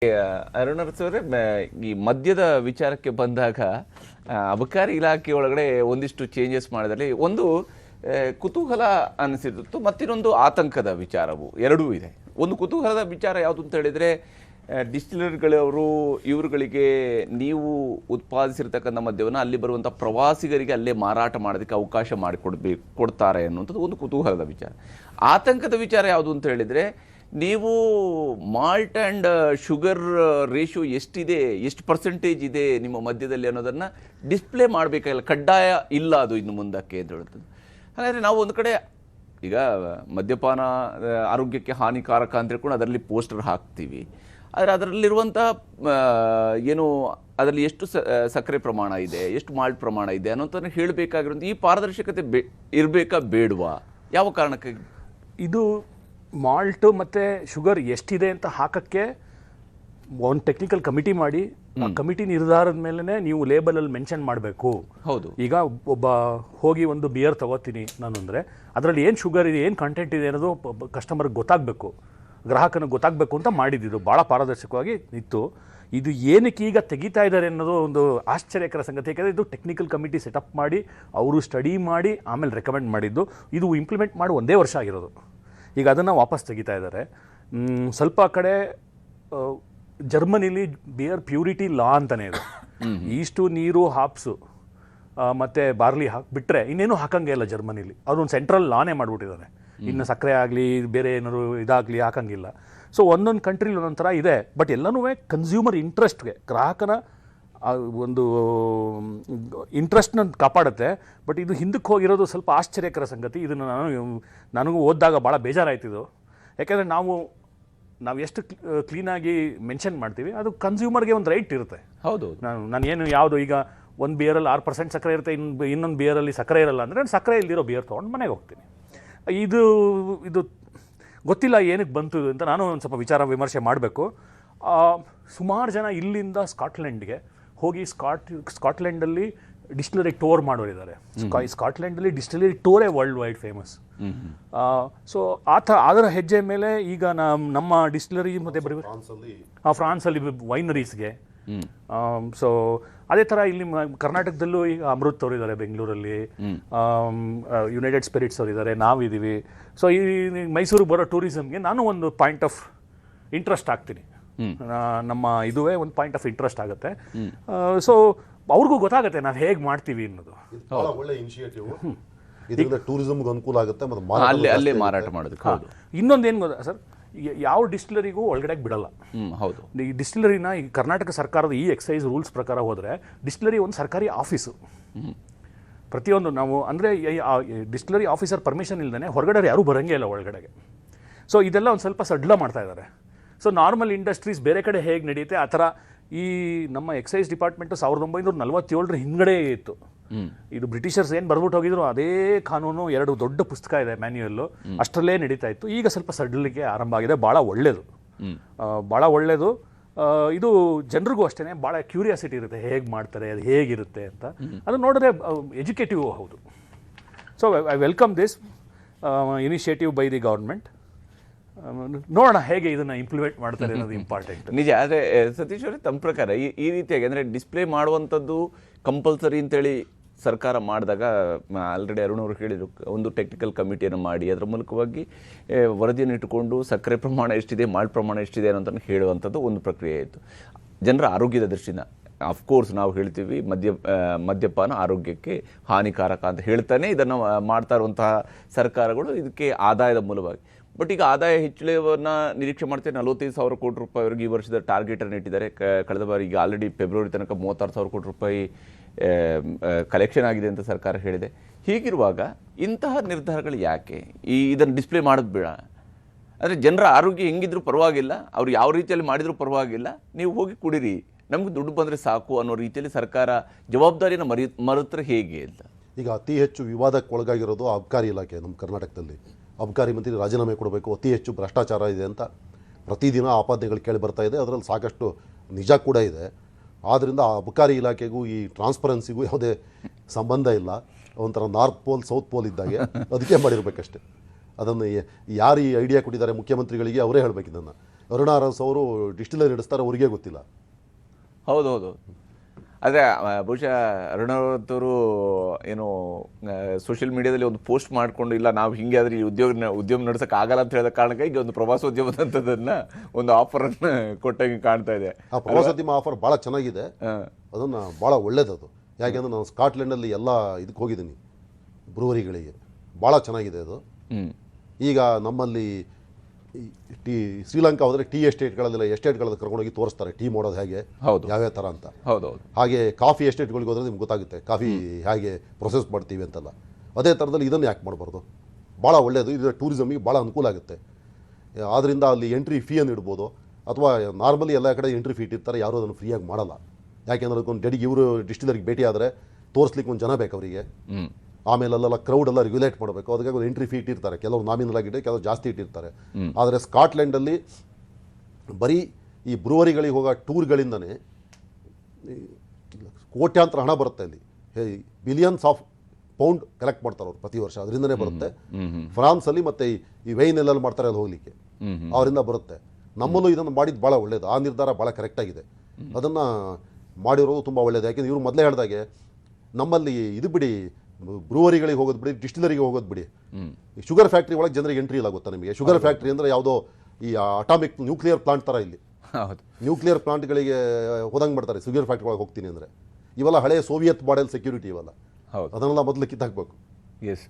ಅರುಣರಸ್ ಅವರೇ, ಈ ಮದ್ಯದ ವಿಚಾರಕ್ಕೆ ಬಂದಾಗ ಅಬಕಾರಿ ಇಲಾಖೆ ಒಳಗಡೆ ಒಂದಿಷ್ಟು ಚೇಂಜಸ್ ಮಾಡಿದಲ್ಲಿ ಒಂದು ಕುತೂಹಲ ಅನಿಸಿತ್ತು, ಮತ್ತಿನ್ನೊಂದು ಆತಂಕದ ವಿಚಾರವು ಎರಡೂ ಇದೆ. ಒಂದು ಕುತೂಹಲದ ವಿಚಾರ ಯಾವುದು ಅಂತ ಹೇಳಿದರೆ, ಡಿಸ್ಟಿಲರಿಗಳವರು ಇವರುಗಳಿಗೆ ನೀವು ಉತ್ಪಾದಿಸಿರ್ತಕ್ಕಂಥ ಮದ್ಯವನ್ನು ಅಲ್ಲಿ ಬರುವಂಥ ಪ್ರವಾಸಿಗರಿಗೆ ಅಲ್ಲೇ ಮಾರಾಟ ಮಾಡೋದಕ್ಕೆ ಅವಕಾಶ ಕೊಡ್ತಾರೆ ಅನ್ನುವಂಥದ್ದು ಒಂದು ಕುತೂಹಲದ ವಿಚಾರ. ಆತಂಕದ ವಿಚಾರ ಯಾವುದು ಅಂತ ಹೇಳಿದರೆ, ನೀವು ಮಾಲ್ಟ್ ಆ್ಯಂಡ್ ಶುಗರ್ ರೇಷಿಯೋ ಎಷ್ಟಿದೆ, ಎಷ್ಟು ಪರ್ಸೆಂಟೇಜ್ ಇದೆ ನಿಮ್ಮ ಮಧ್ಯದಲ್ಲಿ ಅನ್ನೋದನ್ನು ಡಿಸ್ಪ್ಲೇ ಮಾಡಬೇಕಾಗಿಲ್ಲ, ಕಡ್ಡಾಯ ಇಲ್ಲ ಅದು ಇನ್ನು ಮುಂದಕ್ಕೆ ಅಂತ ಹೇಳ್ತದೆ. ಹಾಗಾದರೆ ನಾವು ಒಂದು ಕಡೆ ಈಗ ಮದ್ಯಪಾನ ಆರೋಗ್ಯಕ್ಕೆ ಹಾನಿಕಾರಕ ಅಂತ ಹೇಳ್ಕೊಂಡು ಅದರಲ್ಲಿ ಪೋಸ್ಟರ್ ಹಾಕ್ತೀವಿ, ಆದರೆ ಅದರಲ್ಲಿರುವಂಥ ಏನು ಅದರಲ್ಲಿ ಎಷ್ಟು ಸಕ್ಕರೆ ಪ್ರಮಾಣ ಇದೆ, ಎಷ್ಟು ಮಾಲ್ಟ್ ಪ್ರಮಾಣ ಇದೆ ಅನ್ನೋದನ್ನು ಹೇಳಬೇಕಾಗಿರೋದು ಈ ಪಾರದರ್ಶಕತೆ ಇರಬೇಕಾ ಬೇಡವಾ? ಯಾವ ಕಾರಣಕ್ಕೆ ಇದು ಮಾಲ್ಟು ಮತ್ತು ಶುಗರ್ ಎಷ್ಟಿದೆ ಅಂತ ಹಾಕೋಕ್ಕೆ ಒಂದು ಟೆಕ್ನಿಕಲ್ ಕಮಿಟಿ ಮಾಡಿ ಆ ಕಮಿಟಿ ನಿರ್ಧಾರದ ಮೇಲೆ ನೀವು ಲೇಬಲಲ್ಲಿ ಮೆನ್ಷನ್ ಮಾಡಬೇಕು. ಹೌದು. ಈಗ ಒಬ್ಬ ಹೋಗಿ ಒಂದು ಬಿಯರ್ ತಗೋತೀನಿ ನಾನು ಅಂದರೆ ಅದರಲ್ಲಿ ಏನು ಶುಗರ್ ಇದೆ, ಏನು ಕಂಟೆಂಟ್ ಇದೆ ಅನ್ನೋದು ಕಸ್ಟಮರ್ಗೆ ಗೊತ್ತಾಗಬೇಕು, ಗ್ರಾಹಕನಿಗೆ ಗೊತ್ತಾಗಬೇಕು ಅಂತ ಮಾಡಿದ್ದು ಭಾಳ ಪಾರದರ್ಶಕವಾಗಿ ಇತ್ತು. ಇದು ಏನಕ್ಕೆ ಈಗ ತೆಗಿತಾ ಇದ್ದಾರೆ ಅನ್ನೋದು ಒಂದು ಆಶ್ಚರ್ಯಕರ ಸಂಗತಿ. ಯಾಕೆಂದರೆ ಇದು ಟೆಕ್ನಿಕಲ್ ಕಮಿಟಿ ಸೆಟಪ್ ಮಾಡಿ ಅವರು ಸ್ಟಡಿ ಮಾಡಿ ಆಮೇಲೆ ರೆಕಮೆಂಡ್ ಮಾಡಿದ್ದು. ಇದು ಇಂಪ್ಲಿಮೆಂಟ್ ಮಾಡಿ ಒಂದೇ ವರ್ಷ ಆಗಿರೋದು. ಈಗ ಅದನ್ನು ವಾಪಸ್ ತೆಗಿತಾ ಇದ್ದಾರೆ. ಸ್ವಲ್ಪ ಕಡೆ ಜರ್ಮನಿಲಿ ಬಿಯರ್ ಪ್ಯೂರಿಟಿ ಲಾ ಅಂತಲೇ ಇದೆ. ಈಸ್ಟು, ನೀರು, ಹಾಪ್ಸು ಮತ್ತು ಬಾರ್ಲಿ ಹಾಕಿಬಿಟ್ರೆ ಇನ್ನೇನು ಹಾಕಂಗೆ ಇಲ್ಲ ಜರ್ಮನಿಲಿ. ಅದೊಂದು ಸೆಂಟ್ರಲ್ ಲಾನೇ ಮಾಡಿಬಿಟ್ಟಿದ್ದಾರೆ. ಇನ್ನು ಸಕ್ಕರೆ ಆಗಲಿ ಬೇರೆ ಏನಾದ್ರು ಇದಾಗಲಿ ಹಾಕಂಗಿಲ್ಲ. ಸೊ ಒಂದೊಂದು ಕಂಟ್ರಿಲಿ ಒಂದೊಂದು ಥರ ಇದೆ. ಬಟ್ ಎಲ್ಲನೂ ಕನ್ಸ್ಯೂಮರ್ ಇಂಟ್ರೆಸ್ಟ್ಗೆ, ಗ್ರಾಹಕನ ಒಂದು ಇಂಟ್ರೆಸ್ಟ್ನ ಕಾಪಾಡುತ್ತೆ. ಬಟ್ ಇದು ಹಿಂದಕ್ಕೆ ಹೋಗಿರೋದು ಸ್ವಲ್ಪ ಆಶ್ಚರ್ಯಕರ ಸಂಗತಿ. ಇದನ್ನು ನನಗೂ ಓದಿದಾಗ ಭಾಳ ಬೇಜಾರಾಯ್ತಿದ್ದು. ಯಾಕೆಂದರೆ ನಾವು ಎಷ್ಟು ಕ್ಲೀನಾಗಿ ಮೆನ್ಷನ್ ಮಾಡ್ತೀವಿ, ಅದು ಕನ್ಸ್ಯೂಮರ್ಗೆ ಒಂದು ರೈಟ್ ಇರುತ್ತೆ. ಹೌದು. ನಾನು ಏನು ಯಾವುದು ಈಗ ಒಂದು ಬಿಯರಲ್ಲಿ 6% ಸಕ್ಕರೆ ಇರುತ್ತೆ, ಇನ್ನೊಂದು ಬಿಯರಲ್ಲಿ ಸಕ್ಕರೆ ಇರಲ್ಲ ಅಂದರೆ ನಾನು ಸಕ್ಕರೆ ಇಲ್ದಿರೋ ಬಿಯರ್ ತೊಗೊಂಡು ಮನೆಗೆ ಹೋಗ್ತೀನಿ. ಇದು ಗೊತ್ತಿಲ್ಲ ಏನಕ್ಕೆ ಬಂತು ಅಂತ ನಾನು ಒಂದು ಸ್ವಲ್ಪ ವಿಚಾರ ವಿಮರ್ಶೆ ಮಾಡಬೇಕು. ಸುಮಾರು ಜನ ಇಲ್ಲಿಂದ ಸ್ಕಾಟ್ಲೆಂಡ್ಗೆ ಹೋಗಿ ಸ್ಕಾಟ್ಲೆಂಡಲ್ಲಿ ಡಿಸ್ಟಿಲರಿ ಟೂರ್ ಮಾಡೋರಿದ್ದಾರೆ. ಸ್ಕಾಟ್ಲೆಂಡಲ್ಲಿ ಡಿಸ್ಟಿಲರಿ ಟೂರೇ ವರ್ಲ್ಡ್ ವೈಡ್ ಫೇಮಸ್. ಸೊ ಅದರ ಹೆಜ್ಜೆ ಮೇಲೆ ಈಗ ನಮ್ಮ ಡಿಸ್ಟಿಲರಿ ಮತ್ತು ಬರೀ ಫ್ರಾನ್ಸಲ್ಲಿ ವೈನರೀಸ್ಗೆ. ಸೊ ಅದೇ ಥರ ಇಲ್ಲಿ ಕರ್ನಾಟಕದಲ್ಲೂ ಈಗ ಅಮೃತ್ ಅವರಿದ್ದಾರೆ, ಬೆಂಗಳೂರಲ್ಲಿ ಯುನೈಟೆಡ್ ಸ್ಪಿರಿಟ್ಸ್ ಅವರಿದ್ದಾರೆ, ನಾವಿದ್ದೀವಿ. ಸೊ ಈ ಮೈಸೂರಿಗೆ ಬರೋ ಟೂರಿಸಮ್ಗೆ ನಾನು ಒಂದು ಪಾಯಿಂಟ್ ಆಫ್ ಇಂಟ್ರೆಸ್ಟ್ ಆಗ್ತೀನಿ. ನಮ್ಮ ಇದುವೇ ಒಂದು ಪಾಯಿಂಟ್ ಆಫ್ ಇಂಟ್ರೆಸ್ಟ್ ಆಗುತ್ತೆ. ಸೊ ಅವ್ರಿಗೂ ಗೊತ್ತಾಗುತ್ತೆ ನಾವು ಹೇಗೆ ಮಾಡ್ತೀವಿ ಅನ್ನೋದು. ಒಳ್ಳೆ ಇನಿಷಿಯೇಟಿವ್. ಇದರಿಂದ ಟೂರಿಸಮ್ಗೆ ಅನುಕೂಲ ಆಗುತ್ತೆ ಮತ್ತು ಅಲ್ಲೇ ಮಾರಾಟ ಮಾಡೋದಕ್ಕೆ. ಇನ್ನೊಂದು ಏನು ಗೊತ್ತಾ ಸರ್, ಯಾವ ಡಿಸ್ಟಿಲರಿಗೂ ಒಳಗಡೆ ಬಿಡಲ್ಲ. ಹೌದು. ಈ ಡಿಸ್ಟಿಲರಿನ ಈ ಕರ್ನಾಟಕ ಸರ್ಕಾರದ ಈ ಎಕ್ಸೈಸ್ ರೂಲ್ಸ್ ಪ್ರಕಾರ ಹೋದರೆ ಡಿಸ್ಟಿಲರಿ ಒಂದು ಸರ್ಕಾರಿ ಆಫೀಸು. ಪ್ರತಿಯೊಂದು ನಾವು ಅಂದರೆ ಡಿಸ್ಟಿಲರಿ ಆಫೀಸರ್ ಪರ್ಮಿಷನ್ ಇಲ್ಲದೇ ಹೊರಗಡೆ ಯಾರೂ ಬರೋಂಗೇ ಇಲ್ಲ ಒಳಗಡೆಗೆ. ಸೊ ಇದೆಲ್ಲ ಒಂದು ಸ್ವಲ್ಪ ಸಡ್ಲ ಮಾಡ್ತಾ ಇದ್ದಾರೆ. ಸೊ ನಾರ್ಮಲ್ ಇಂಡಸ್ಟ್ರೀಸ್ ಬೇರೆ ಕಡೆ ಹೇಗೆ ನಡೆಯುತ್ತೆ ಆ ಥರ ಈ ನಮ್ಮ ಎಕ್ಸೈಸ್ ಡಿಪಾರ್ಟ್ಮೆಂಟು 1947 ಹಿಂದ್ಗಡೆ ಇತ್ತು. ಇದು ಬ್ರಿಟಿಷರ್ಸ್ ಏನು ಬರ್ಬಿಟ್ಟು ಹೋಗಿದ್ರು ಅದೇ ಕಾನೂನು, 2 ದೊಡ್ಡ ಪುಸ್ತಕ ಇದೆ ಮ್ಯಾನ್ಯುಯಲ್ಲು, ಅಷ್ಟರಲ್ಲೇ ನಡೀತಾ ಇತ್ತು. ಈಗ ಸ್ವಲ್ಪ ಸಡ್ಲಿಕ್ಕೆ ಆರಂಭ ಆಗಿದೆ. ಭಾಳ ಒಳ್ಳೆಯದು, ಭಾಳ ಒಳ್ಳೆಯದು. ಇದು ಜನರಿಗೂ ಅಷ್ಟೇ ಭಾಳ ಕ್ಯೂರಿಯಾಸಿಟಿ ಇರುತ್ತೆ, ಹೇಗೆ ಮಾಡ್ತಾರೆ, ಅದು ಹೇಗಿರುತ್ತೆ ಅಂತ. ಅದು ನೋಡಿದ್ರೆ ಎಜುಕೇಟಿವ್ ಹೌದು. So I welcome this initiative by the government. ನೋಡೋಣ ಹೇಗೆ ಇದನ್ನು ಇಂಪ್ಲಿಮೆಂಟ್ ಮಾಡ್ತಾರೆ ಅನ್ನೋದು ಇಂಪಾರ್ಟೆಂಟ್. ನಿಜ. ಆದರೆ ಸತೀಶ್ ಅವರೇ, ತಮ್ಮ ಪ್ರಕಾರ ಈ ರೀತಿಯಾಗಿ ಅಂದರೆ ಡಿಸ್ಪ್ಲೇ ಮಾಡುವಂಥದ್ದು ಕಂಪಲ್ಸರಿ ಅಂತೇಳಿ ಸರ್ಕಾರ ಮಾಡಿದಾಗ, ಆಲ್ರೆಡಿ ಅರುಣ್ ಅವರು ಹೇಳಿದರು, ಒಂದು ಟೆಕ್ನಿಕಲ್ ಕಮಿಟಿಯನ್ನು ಮಾಡಿ ಅದರ ಮೂಲಕವಾಗಿ ವರದಿಯನ್ನು ಇಟ್ಟುಕೊಂಡು ಸಕ್ಕರೆ ಪ್ರಮಾಣ ಎಷ್ಟಿದೆ, ಮಾಲ್ಟ್ ಪ್ರಮಾಣ ಎಷ್ಟಿದೆ ಅನ್ನೋದನ್ನು ಹೇಳುವಂಥದ್ದು ಒಂದು ಪ್ರಕ್ರಿಯೆ ಇತ್ತು. ಜನರ ಆರೋಗ್ಯದ ದೃಷ್ಟಿಯಿಂದ ಅಫ್ಕೋರ್ಸ್ ನಾವು ಹೇಳ್ತೀವಿ ಮದ್ಯಪಾನ ಆರೋಗ್ಯಕ್ಕೆ ಹಾನಿಕಾರಕ ಅಂತ ಹೇಳ್ತಾನೆ ಇದನ್ನು ಮಾಡ್ತಾ ಇರುವಂತಹ ಸರ್ಕಾರಗಳು ಇದಕ್ಕೆ ಆದಾಯದ ಮೂಲವಾಗಿ. ಬಟ್ ಈಗ ಆದಾಯ ಹೆಚ್ಚಳವನ್ನು ನಿರೀಕ್ಷೆ ಮಾಡ್ತೇವೆ. 45,000 ಕೋಟಿ ರೂಪಾಯಿವರೆಗೆ ಈ ವರ್ಷದ ಟಾರ್ಗೆಟನ್ನು ಇಟ್ಟಿದ್ದಾರೆ. ಕಳೆದ ಬಾರಿ ಈಗ ಆಲ್ರೆಡಿ ಫೆಬ್ರವರಿ ತನಕ 36,000 ಕೋಟಿ ರೂಪಾಯಿ ಕಲೆಕ್ಷನ್ ಆಗಿದೆ ಅಂತ ಸರ್ಕಾರ ಹೇಳಿದೆ. ಹೀಗಿರುವಾಗ ಇಂತಹ ನಿರ್ಧಾರಗಳು ಯಾಕೆ? ಇದನ್ನು ಡಿಸ್ಪ್ಲೇ ಮಾಡೋದು ಬೇಡ. ಅಂದರೆ ಜನರ ಆರೋಗ್ಯ ಹೆಂಗಿದ್ರೂ ಪರವಾಗಿಲ್ಲ, ಅವ್ರು ಯಾವ ರೀತಿಯಲ್ಲಿ ಮಾಡಿದರೂ ಪರವಾಗಿಲ್ಲ, ನೀವು ಹೋಗಿ ಕುಡೀರಿ, ನಮಗೆ ದುಡ್ಡು ಬಂದರೆ ಸಾಕು ಅನ್ನೋ ರೀತಿಯಲ್ಲಿ ಸರ್ಕಾರ ಜವಾಬ್ದಾರಿಯನ್ನು ಮರೆತರೆ ಹೇಗೆ ಅಂತ. ಈಗ ಅತಿ ಹೆಚ್ಚು ವಿವಾದಕ್ಕೆ ಒಳಗಾಗಿರೋದು ಅಬಕಾರಿ ಇಲಾಖೆ. ನಮ್ಮ ಕರ್ನಾಟಕದಲ್ಲಿ ಅಬಕಾರಿ ಮಂತ್ರಿ ರಾಜೀನಾಮೆ ಕೊಡಬೇಕು, ಅತಿ ಹೆಚ್ಚು ಭ್ರಷ್ಟಾಚಾರ ಇದೆ ಅಂತ ಪ್ರತಿದಿನ ಆಪಾದನೆಗಳು ಕೇಳಿ ಬರ್ತಾ ಇದೆ. ಅದರಲ್ಲಿ ಸಾಕಷ್ಟು ನಿಜ ಕೂಡ ಇದೆ. ಆದ್ದರಿಂದ ಅಬಕಾರಿ ಇಲಾಖೆಗೂ ಈ ಟ್ರಾನ್ಸ್ಪರೆನ್ಸಿಗೂ ಯಾವುದೇ ಸಂಬಂಧ ಇಲ್ಲ. ಒಂಥರ ನಾರ್ತ್ ಪೋಲ್ ಸೌತ್ ಪೋಲ್ ಇದ್ದಾಗೆ. ಅದಕ್ಕೆ ಮಾಡಿರಬೇಕಷ್ಟೆ. ಅದನ್ನು ಯಾರು ಈ ಐಡಿಯಾ ಕೊಟ್ಟಿದ್ದಾರೆ ಮುಖ್ಯಮಂತ್ರಿಗಳಿಗೆ ಅವರೇ ಹೇಳಬೇಕು. ಇದನ್ನು ಅರುಣಾ ಅರಸ್ ಅವರು ಡಿಸ್ಟಿಲರಿ ನಡೆಸ್ತಾರೆ, ಅವರಿಗೆ ಗೊತ್ತಿಲ್ಲ. ಹೌದೌದು. ಆದರೆ ಬಹುಶಃ ಅರುಣಾವತವರು ಏನು ಸೋಷಿಯಲ್ ಮೀಡಿಯಾದಲ್ಲಿ ಒಂದು ಪೋಸ್ಟ್ ಮಾಡಿಕೊಂಡು, ಇಲ್ಲ ನಾವು ಹಿಂಗೆ ಆದರೆ ಈ ಉದ್ಯಮ ನಡೆಸೋಕೆ ಆಗಲ್ಲ ಅಂತ ಹೇಳಿದ ಕಾರಣಕ್ಕೆ ಈಗ ಒಂದು ಪ್ರವಾಸೋದ್ಯಮದಂಥದ್ದನ್ನು ಒಂದು ಆಫರನ್ನು ಕೊಟ್ಟಂಗೆ ಕಾಣ್ತಾ ಇದೆ. ಆ ಪ್ರವಾಸೋದ್ಯಮ ಆಫರ್ ಭಾಳ ಚೆನ್ನಾಗಿದೆ, ಅದನ್ನು ಭಾಳ ಒಳ್ಳೇದದು. ಯಾಕೆಂದರೆ ನಾನು ಸ್ಕಾಟ್ಲೆಂಡಲ್ಲಿ ಎಲ್ಲ ಇದಕ್ಕೆ ಹೋಗಿದ್ದೀನಿ, ಬ್ರೂವರಿಗಳಿಗೆ, ಭಾಳ ಚೆನ್ನಾಗಿದೆ ಅದು. ಈಗ ನಮ್ಮಲ್ಲಿ ಶ್ರೀಲಂಕಾ ಹೋದರೆ ಟೀ ಎಸ್ಟೇಟ್ಗಳಲ್ಲೆಲ್ಲ ಎಸ್ಟೇಟ್ಗಳಲ್ಲಿ ಕರ್ಕೊಂಡೋಗಿ ತೋರಿಸ್ತಾರೆ ಟೀ ಮಾಡೋದು ಹೇಗೆ, ಯಾವ್ಯಾವ ಥರ ಅಂತ. ಹೌದೌದು. ಹಾಗೆ ಕಾಫಿ ಎಸ್ಟೇಟ್ಗಳಿಗೆ ಹೋದರೆ ನಿಮ್ಗೆ ಗೊತ್ತಾಗುತ್ತೆ ಕಾಫಿ ಹೇಗೆ ಪ್ರೊಸೆಸ್ ಮಾಡ್ತೀವಿ ಅಂತೆಲ್ಲ. ಅದೇ ಥರದಲ್ಲಿ ಇದನ್ನು ಯಾಕೆ ಮಾಡಬಾರ್ದು? ಭಾಳ ಒಳ್ಳೆಯದು, ಇದು ಟೂರಿಸಮಿಗೆ ಭಾಳ ಅನುಕೂಲ ಆಗುತ್ತೆ. ಆದ್ದರಿಂದ ಅಲ್ಲಿ ಎಂಟ್ರಿ ಫೀಯನ್ನು ಇಡ್ಬೋದು, ಅಥವಾ ನಾರ್ಮಲಿ ಎಲ್ಲ ಕಡೆ ಎಂಟ್ರಿ ಫೀ ಇಟ್ಟಿರ್ತಾರೆ, ಯಾರೂ ಅದನ್ನು ಫ್ರೀಯಾಗಿ ಮಾಡಲ್ಲ. ಯಾಕೆಂದ್ರೆ ಅದಕ್ಕೊಂದು ಇವರು ಡಿಸ್ಟಿಲರಿಗೆ ಭೇಟಿ ಆದರೆ ತೋರಿಸ್ಲಿಕ್ಕೆ ಒಂದು ಜನ ಬೇಕು ಅವರಿಗೆ. ಆಮೇಲೆ ಅಲ್ಲೆಲ್ಲ ಕ್ರೌಡ್ ಎಲ್ಲ ರೆಗ್ಯುಲೇಟ್ ಮಾಡಬೇಕು, ಅದಕ್ಕಾಗಿ ಒಂದು ಎಂಟ್ರಿ ಫೀ ಇಟ್ಟಿರ್ತಾರೆ. ಕೆಲವರು ನಾಮಿನಲ್ ಆಗಿಟ್ಟರೆ, ಕೆಲವರು ಜಾಸ್ತಿ ಇಟ್ಟಿರ್ತಾರೆ. ಆದರೆ ಸ್ಕಾಟ್ಲೆಂಡಲ್ಲಿ ಬರೀ ಈ ಬ್ರೂವರಿಗಳಿಗೆ ಹೋಗೋ ಟೂರ್ಗಳಿಂದನೇ ಕೋಟ್ಯಾಂತರ ಹಣ ಬರುತ್ತೆ. ಅಲ್ಲಿ ಬಿಲಿಯನ್ಸ್ ಆಫ್ ಪೌಂಡ್ ಕಲೆಕ್ಟ್ ಮಾಡ್ತಾರೆ ಅವರು ಪ್ರತಿ ವರ್ಷ, ಅದರಿಂದನೇ ಬರುತ್ತೆ. ಫ್ರಾನ್ಸಲ್ಲಿ ಮತ್ತು ಈ ವೈನ್ ಎಲ್ಲ ಮಾಡ್ತಾರೆ ಅಲ್ಲಿ ಹೋಗಲಿಕ್ಕೆ, ಅವರಿಂದ ಬರುತ್ತೆ. ನಮ್ಮಲ್ಲೂ ಇದನ್ನು ಮಾಡಿದ್ದು ಭಾಳ ಒಳ್ಳೆಯದು, ಆ ನಿರ್ಧಾರ ಭಾಳ ಕರೆಕ್ಟಾಗಿದೆ. ಅದನ್ನು ಮಾಡಿರೋದು ತುಂಬ ಒಳ್ಳೆಯದು. ಯಾಕೆಂದರೆ ಇವರು ಮೊದಲೇ ಹೇಳಿದಾಗೆ ನಮ್ಮಲ್ಲಿ ಇದು ಬಿಡಿ, ಬ್ರೂವರಿಗಳಿಗೆ ಹೋಗೋದು ಬಿಡಿ, ಡಿಸ್ಟಿಲರಿಗೆ ಹೋಗೋದು ಬಿಡಿ, ಶುಗರ್ ಫ್ಯಾಕ್ಟ್ರಿ ಒಳಗೆ ಜನರಿಗೆ ಎಂಟ್ರಿ ಇಲ್ಲ. ಗೊತ್ತಾ ನಿಮಗೆ? ಶುಗರ್ ಫ್ಯಾಕ್ಟ್ರಿ ಅಂದರೆ ಯಾವುದೋ ಈ ಅಟಾಮಿಕ್ ನ್ಯೂಕ್ಲಿಯರ್ ಪ್ಲಾಂಟ್ ಥರ ಇಲ್ಲಿ ನ್ಯೂಕ್ಲಿಯರ್ ಪ್ಲಾಂಟ್ಗಳಿಗೆ ಹೋದಂಗೆ ಮಾಡ್ತಾರೆ ಶುಗರ್ ಫ್ಯಾಕ್ಟ್ರಿ ಒಳಗೆ ಹೋಗ್ತೀನಿ ಅಂದರೆ. ಇವೆಲ್ಲ ಹಳೆಯ ಸೋವಿಯತ್ ಮಾಡೆಲ್ ಸೆಕ್ಯೂರಿಟಿ ಇವೆಲ್ಲ, ಅದನ್ನೆಲ್ಲ ಮೊದಲು ಕಿತ್ತಾಕಬೇಕು. ಎಸ್.